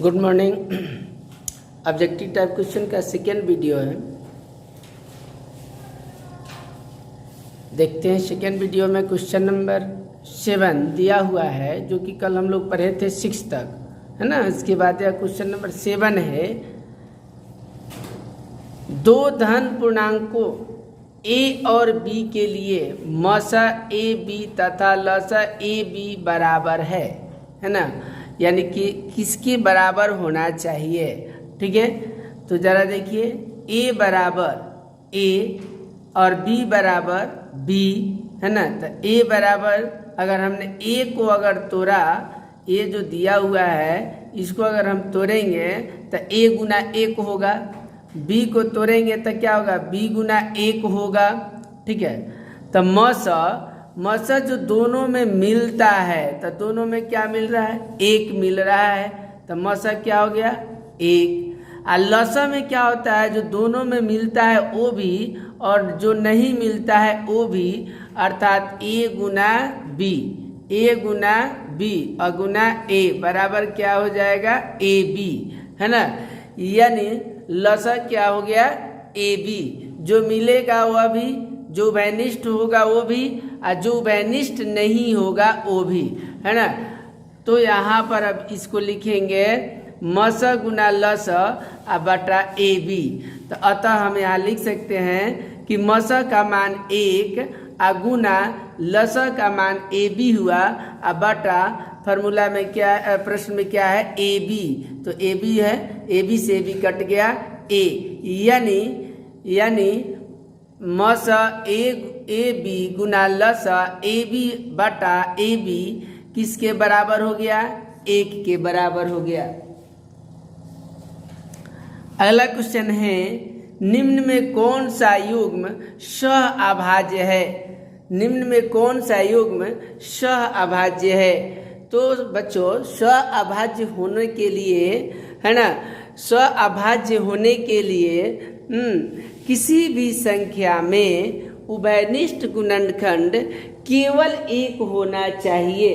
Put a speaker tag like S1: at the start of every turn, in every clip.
S1: Good morning. Objective type question का second video है। देखते हैं सेकेंड वीडियो में क्वेश्चन नंबर 7 दिया हुआ है, जो कि कल हम लोग पढ़े थे 6 तक, है ना। इसके बाद यह क्वेश्चन नंबर 7 है। दो धन पूर्णांकों a और b के लिए मसा a b तथा लसा a b बराबर है ना। यानी कि किसके बराबर होना चाहिए, ठीक है। तो ज़रा देखिए, a बराबर a और b बराबर b, है ना। तो a बराबर, अगर हमने a को अगर तोड़ा, a जो दिया हुआ है इसको अगर हम तोड़ेंगे तो a गुना 1 होगा। b को तोड़ेंगे तो क्या होगा, b गुना 1 होगा, ठीक है। तो मसा जो दोनों में मिलता है, तो दोनों में क्या मिल रहा है, 1 मिल रहा है। तो मसा क्या हो गया, 1। और लसा में क्या होता है, जो दोनों में मिलता है वो भी और जो नहीं मिलता है वो भी, अर्थात a Guna b, a Guna b और गुना a बराबर क्या हो जाएगा, ab, है ना। यानी लसा क्या हो गया, ab। जो मिलेगा वह भी, जो वैनिष्ट होगा वो भी, और जो वैनिष्ट नहीं होगा वो भी, है ना। तो यहाँ पर अब इसको लिखेंगे मस गुना लस बटा ए बी। तो अतः हम यहाँ लिख सकते हैं कि मस का मान 1 और गुना लस का मान ए बी हुआ, और बटा फार्मूला में क्या, प्रश्न में क्या है, ए बी। तो ए बी है, ए बी से भी कट गया ए, यानी मस ए बी गुना लस ए बी बटा ए बी किसके बराबर हो गया, 1 के बराबर हो गया। अगला क्वेश्चन है, निम्न में कौन सा युग्म सह अभाज्य है। निम्न में कौन सा युग्म सह अभाज्य है। तो बच्चों, सह अभाज्य होने के लिए, है ना, सह अभाज्य होने के लिए किसी भी संख्या में उभयनिष्ठ गुणनखंड केवल 1 होना चाहिए,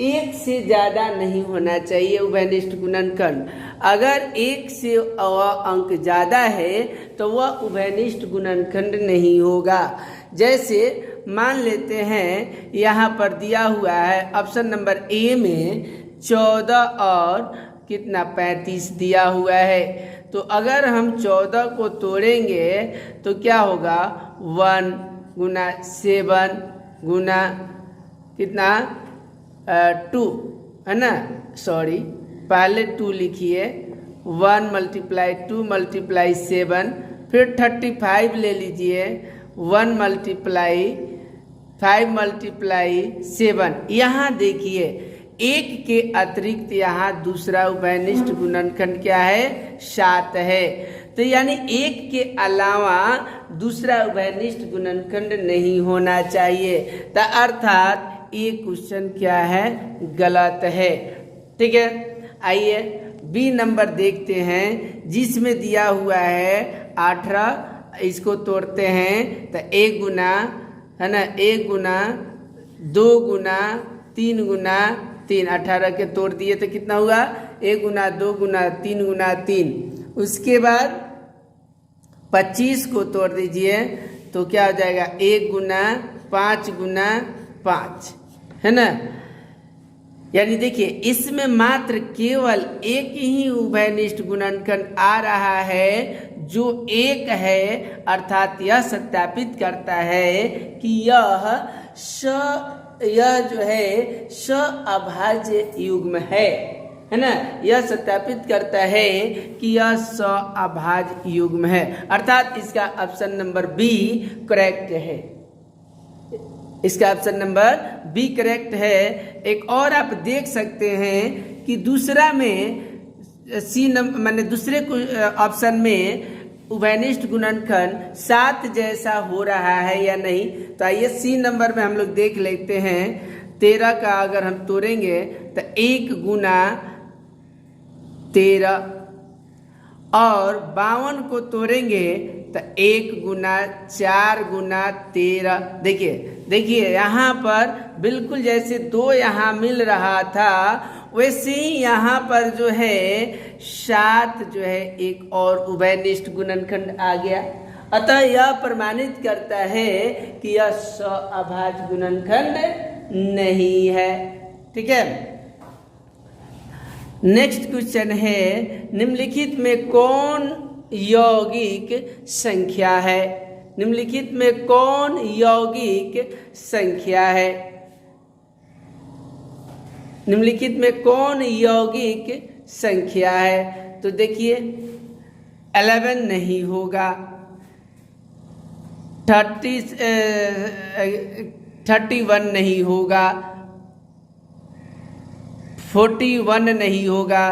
S1: 1 से ज़्यादा नहीं होना चाहिए उभयनिष्ठ गुणनखंड। अगर 1 से अंक ज़्यादा है तो वह उभयनिष्ठ गुणनखंड नहीं होगा। जैसे मान लेते हैं यहाँ पर दिया हुआ है ऑप्शन नंबर ए में 14 और कितना 35 दिया हुआ है। तो अगर हम 14 को तोड़ेंगे तो क्या होगा, 1 गुना 7 गुना कितना 2, है ना। सॉरी, पहले 2 लिखिए, 1 मल्टीप्लाई 2 मल्टीप्लाई 7, फिर 35 ले लीजिए, 1 मल्टीप्लाई 5 मल्टीप्लाई 7। यहाँ देखिए 1 के अतिरिक्त यहाँ दूसरा उभयनिष्ठ गुणनखंड क्या है, 7 है। तो यानी 1 के अलावा दूसरा उभयनिष्ठ गुणनखंड नहीं होना चाहिए। तो अर्थात ये क्वेश्चन क्या है, गलत है, ठीक है। आइए बी नंबर देखते हैं, जिसमें दिया हुआ है 18। इसको तोड़ते हैं तो 1 गुना, है ना, 1 गुना 2 गुना 3 गुना 3, 18 के तोड़ दिए तो कितना हुआ, 1 गुना 2 गुना 3 गुना 3। उसके बाद 25 को तोड़ दीजिए तो क्या हो जाएगा, 1 गुना 5 गुना 5, है ना। यानी देखिए इसमें मात्र केवल एक ही उभयनिष्ठ गुणनखंड आ रहा है जो 1 है, अर्थात यह सत्यापित करता है कि यह जो है स अभाज्य युग्म है ना। यह सत्यापित करता है कि यह स अभाज्य युग्म है, अर्थात इसका ऑप्शन नंबर बी करेक्ट है। इसका ऑप्शन नंबर बी करेक्ट है। एक और आप देख सकते हैं कि दूसरा में सी नंबर, माने दूसरे ऑप्शन में उभयनिष्ठ गुणनखंड 7 जैसा हो रहा है या नहीं। तो आइए सी नंबर में हम लोग देख लेते हैं। 13 का अगर हम तोड़ेंगे तो 1 गुना 13, और 52 को तोड़ेंगे तो 1 गुना 4 गुना 13। देखिए यहाँ पर बिल्कुल जैसे 2 यहाँ मिल रहा था वैसे ही यहाँ पर जो है 7 जो है एक और उभयनिष्ठ गुणनखंड आ गया। अतः यह प्रमाणित करता है कि यह सअभाज्य गुणनखंड नहीं है। ठीक है। नेक्स्ट क्वेश्चन है, निम्नलिखित में कौन यौगिक संख्या है? निम्नलिखित में कौन यौगिक संख्या है? निम्नलिखित में कौन यौगिक संख्या है? तो देखिए 11 नहीं होगा, 31 नहीं होगा, 41 नहीं होगा।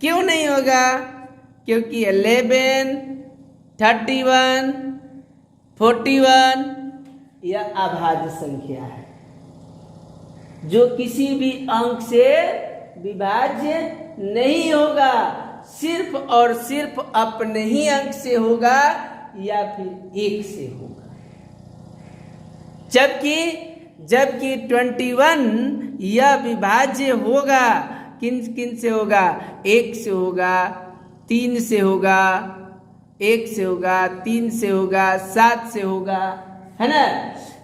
S1: क्यों नहीं होगा? क्योंकि 11, 31, 41 यह अभाज्य संख्या है जो किसी भी अंक से विभाज्य नहीं होगा, सिर्फ और सिर्फ अपने ही अंक से होगा या फिर 1 से होगा। जबकि 21 यह विभाज्य होगा, किन किन से होगा? 1 से होगा, 3 से होगा, 1 से होगा, 3 से होगा, 7 से होगा, है ना।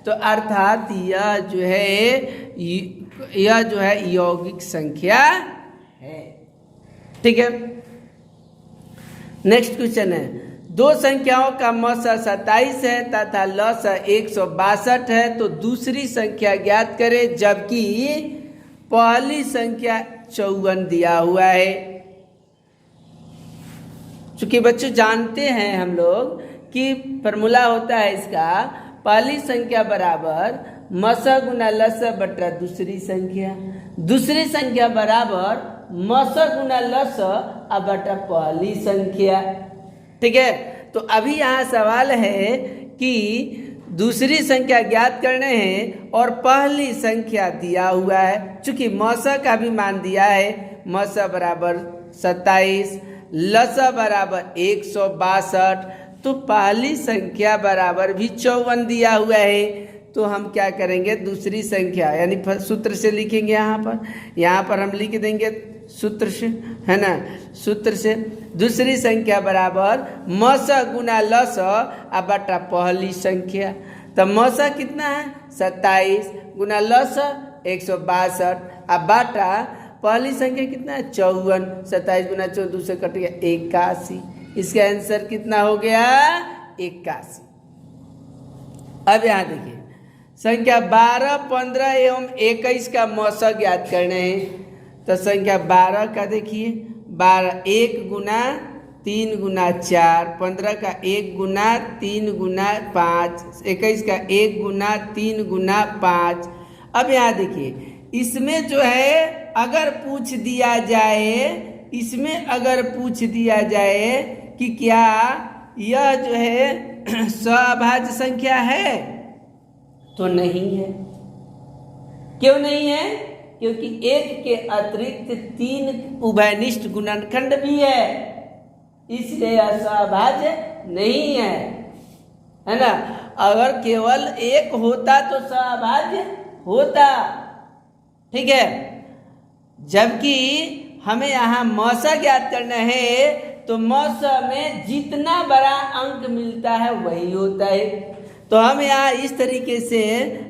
S1: तो अर्थात यह जो है यौगिक संख्या है। ठीक है। नेक्स्ट क्वेश्चन है, दो संख्याओं का मौसा 27 है तथा लसा 162 है, तो दूसरी संख्या ज्ञात करें जबकि पहली संख्या 54 दिया हुआ है। चूंकि बच्चों जानते हैं हम लोग कि फॉर्मूला होता है इसका, पहली संख्या बराबर मसा गुना लसा बटा दूसरी संख्या बराबर मसा गुना लसा बटा पहली संख्या। ठीक है। तो अभी यहाँ सवाल है कि दूसरी संख्या ज्ञात करने हैं और पहली संख्या दिया हुआ है। चूंकि मौसा का भी मान दिया है, मौसा बराबर 27, लसा बराबर 162, तो पहली संख्या बराबर भी 54 दिया हुआ है। तो हम क्या करेंगे, दूसरी संख्या यानी सूत्र से लिखेंगे। यहाँ पर हम लिख देंगे सूत्र से, है ना। सूत्र से दूसरी संख्या बराबर मौसा गुना लसा बटा पहली संख्या। तो मौसा कितना है? 27 गुना लसा 162 बटा पहली संख्या कितना है? 54। 27 गुना 14 से कट गया 81। इसका आंसर कितना हो गया? 81। अब यहाँ देखिए संख्या 12, 15 एवं 21 का मौसा ज्ञात करने हैं। तो संख्या 12 का देखिए, 12 1 गुना 3 गुना 4, 15 का 1 गुना 3 गुना 5, 21 का 1 गुना 3 गुना 5। अब यहाँ देखिए इसमें जो है अगर पूछ दिया जाए कि क्या यह जो है सअभाज्य संख्या है, तो नहीं है। क्यों नहीं है? क्योंकि 1 के अतिरिक्त 3 उभयनिष्ठ गुणनखंड भी है, इसलिए यह सअभाज्य नहीं है ना। अगर केवल 1 होता तो सअभाज्य होता। ठीक है। जबकि हमें यहाँ मौसा ज्ञात करना है, तो मौसा में जितना बड़ा अंक मिलता है वही होता है। तो हम यहाँ इस तरीके से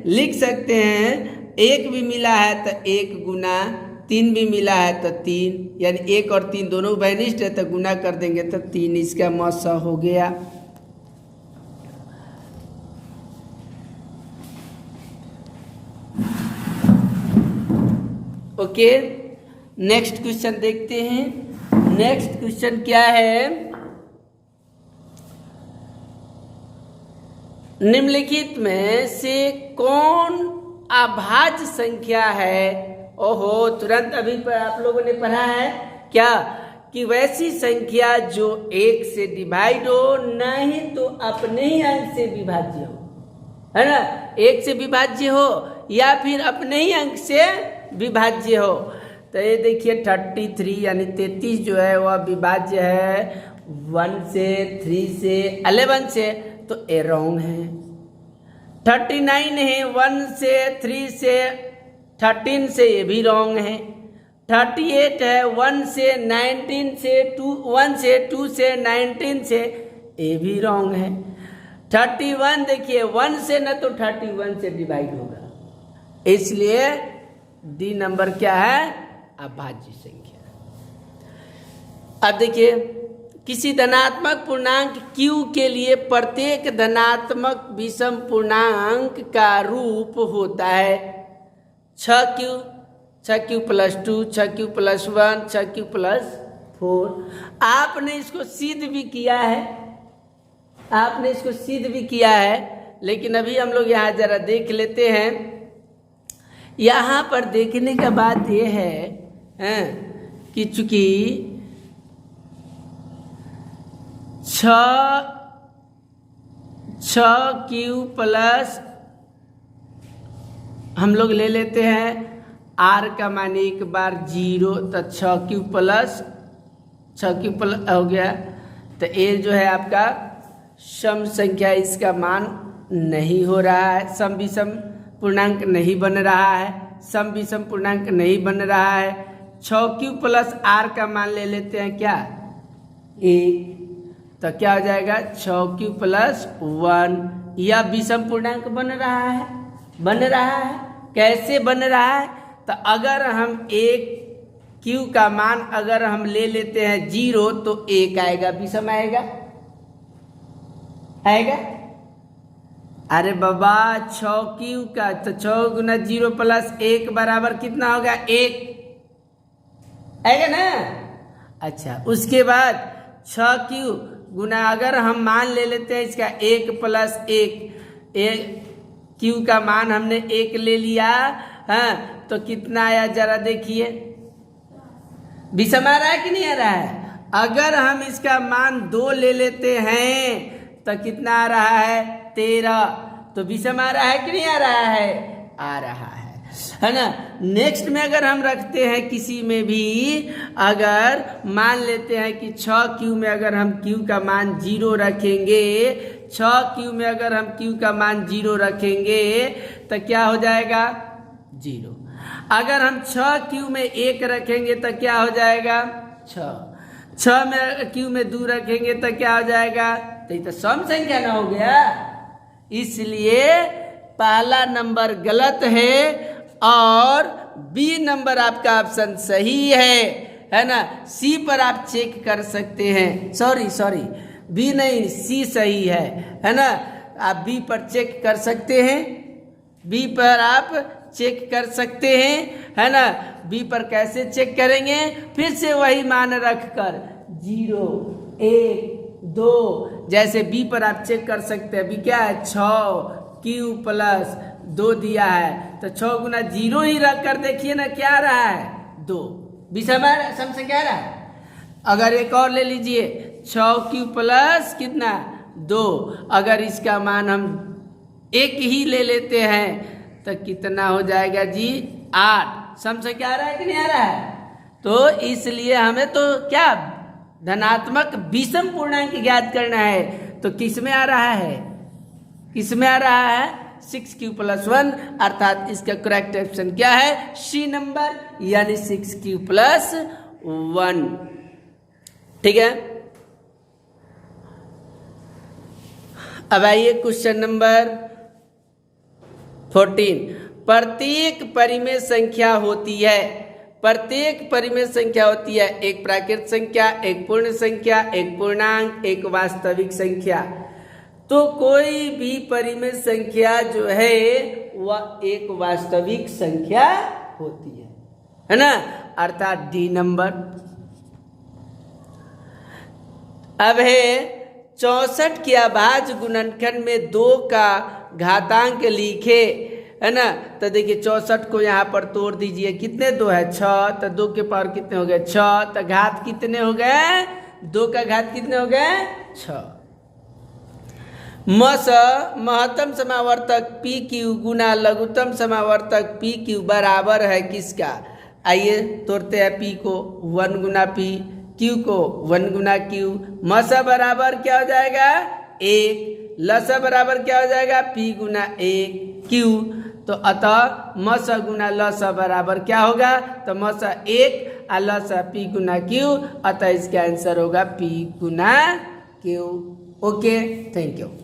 S1: लिख सकते हैं, 1 भी मिला है तो 1 गुना, 3 भी मिला है तो 3, यानी 1 और 3 दोनों उभयनिष्ठ है तो गुना कर देंगे तो 3 इसका मौसा हो गया। ओके। नेक्स्ट क्वेश्चन देखते हैं। नेक्स्ट क्वेश्चन क्या है, निम्नलिखित में से कौन अभाज्य संख्या है? ओहो, तुरंत अभी पर आप लोगों ने पढ़ा है क्या कि वैसी संख्या जो 1 से डिवाइड हो, नहीं तो अपने ही अंक से विभाज्य हो, है ना। 1 से विभाज्य हो या फिर अपने ही अंक से विभाज्य हो। तो ये देखिए 33 यानी 33 जो है वह विभाज्य है 1 से, 3 से, 11 से, तो ए रॉन्ग है। 39 है 1 से, 3 से, 13 से, ये भी रॉन्ग है। 38 है 1 से 19 से 1 से 2 से 19 से, ये भी रॉन्ग है। 31 देखिए 1 से न तो 31 से डिवाइड होगा, इसलिए डी नंबर क्या है, अभाज्य संख्या। अब देखिए किसी धनात्मक पूर्णांक q के लिए प्रत्येक धनात्मक विषम पूर्णांक का रूप होता है 6q, 6q + 2, 6q + 1, 6q + 4। आपने इसको सिद्ध भी किया है, आपने इसको सिद्ध भी किया है, लेकिन अभी हम लोग यहाँ जरा देख लेते हैं। यहाँ पर देखने का बात ये है कि चूंकि 6q प्लस हम लोग ले लेते हैं r का मान एक बार 0, तो 6q प्लस हो गया। तो ये जो है आपका सम संख्या, इसका मान नहीं हो रहा है, सम विषम पूर्णांक नहीं बन रहा है, सम विषम पूर्णांक नहीं बन रहा है। 6q प्लस r का मान ले लेते हैं क्या, 1, तो क्या हो जाएगा 6q + 1। यह विषम पूर्णांक बन रहा है, बन रहा है। कैसे बन रहा है, तो अगर हम एक q का मान अगर हम ले लेते हैं 0 तो 1 आएगा, विषम आएगा, आएगा। अरे बाबा 6q का तो 6 गुना 0 + 1 बराबर कितना होगा, 1 आएगा ना। अच्छा, उसके बाद 6q गुना अगर हम मान ले लेते हैं इसका 1 + 1, q का मान हमने 1 ले लिया, हाँ, तो कितना आया जरा देखिए, विषम आ रहा है कि नहीं आ रहा है। अगर हम इसका मान 2 ले लेते हैं तो कितना आ रहा है, 13, तो विषम आ रहा है कि नहीं आ रहा है, आ रहा है ना। नेक्स्ट में अगर हम रखते हैं किसी में भी, अगर मान लेते हैं कि 6q में अगर हम q का मान 0 रखेंगे, 6q में अगर हम q का मान 0 रखेंगे तो क्या हो जाएगा, 0। अगर हम 6q में 1 रखेंगे तो क्या हो जाएगा, 6 में q में 2 रखेंगे तो क्या हो जाएगा, तो ये तो सम संख्या ना हो गया। इसलिए पहला नंबर गलत है और बी नंबर आपका ऑप्शन सही है ना। सी पर आप चेक कर सकते हैं, सॉरी बी नहीं, सी सही है ना। आप बी पर चेक कर सकते हैं, बी पर आप चेक कर सकते हैं, है ना। बी पर कैसे चेक करेंगे, फिर से वही मान रखकर 0, 1, 2, जैसे बी पर आप चेक कर सकते हैं। अभी क्या है, 6q + 2 दिया है, तो 6 गुना 0 ही रख कर देखिए ना क्या आ रहा है, 2, विषम से क्या आ रहा है। अगर एक और ले लीजिए 6q + कितना, 2, अगर इसका मान हम 1 ही ले लेते हैं तो कितना हो जाएगा जी, 8। सम से क्या आ रहा है कि नहीं आ रहा है। तो इसलिए हमें तो क्या धनात्मक विषम पूर्णांक ज्ञात करना है, तो किस में आ रहा है, किस में आ रहा है, 6q + 1, अर्थात इसका करेक्ट ऑप्शन क्या है, सी नंबर, यानी 6q + 1। ठीक है। अब आइए क्वेश्चन नंबर 14। प्रत्येक परिमेय संख्या होती है, प्रत्येक परिमेय संख्या होती है एक प्राकृत संख्या, एक पूर्ण संख्या, एक पूर्णांक, एक वास्तविक संख्या। तो कोई भी परिमेय संख्या जो है वह एक वास्तविक संख्या होती है ना, अर्थात डी नंबर। अब है 64 के अभाज्य गुणनखंड में 2 का घातांक लिखे, है ना। तो देखिए 64 को यहाँ पर तोड़ दीजिए, कितने 2 है, 6, तो 2 के पावर कितने हो गए, 6, तो घात कितने हो गए, 2 का घात कितने हो गए, 6। महत्तम समावर्तक PQ गुना लघुत्तम समावर्तक PQ बराबर है किसका। आइए तोड़ते हैं P को 1 गुना P, Q को 1 गुना Q। मसा बराबर क्या हो जाएगा, 1, लसा बराबर क्या हो जाएगा, P गुना 1 Q। तो अतः म स गुना ल स बराबर क्या होगा, तो म स 1 और ल स p गुना q, अतः इसका आंसर होगा p Guna q। Okay, thank you.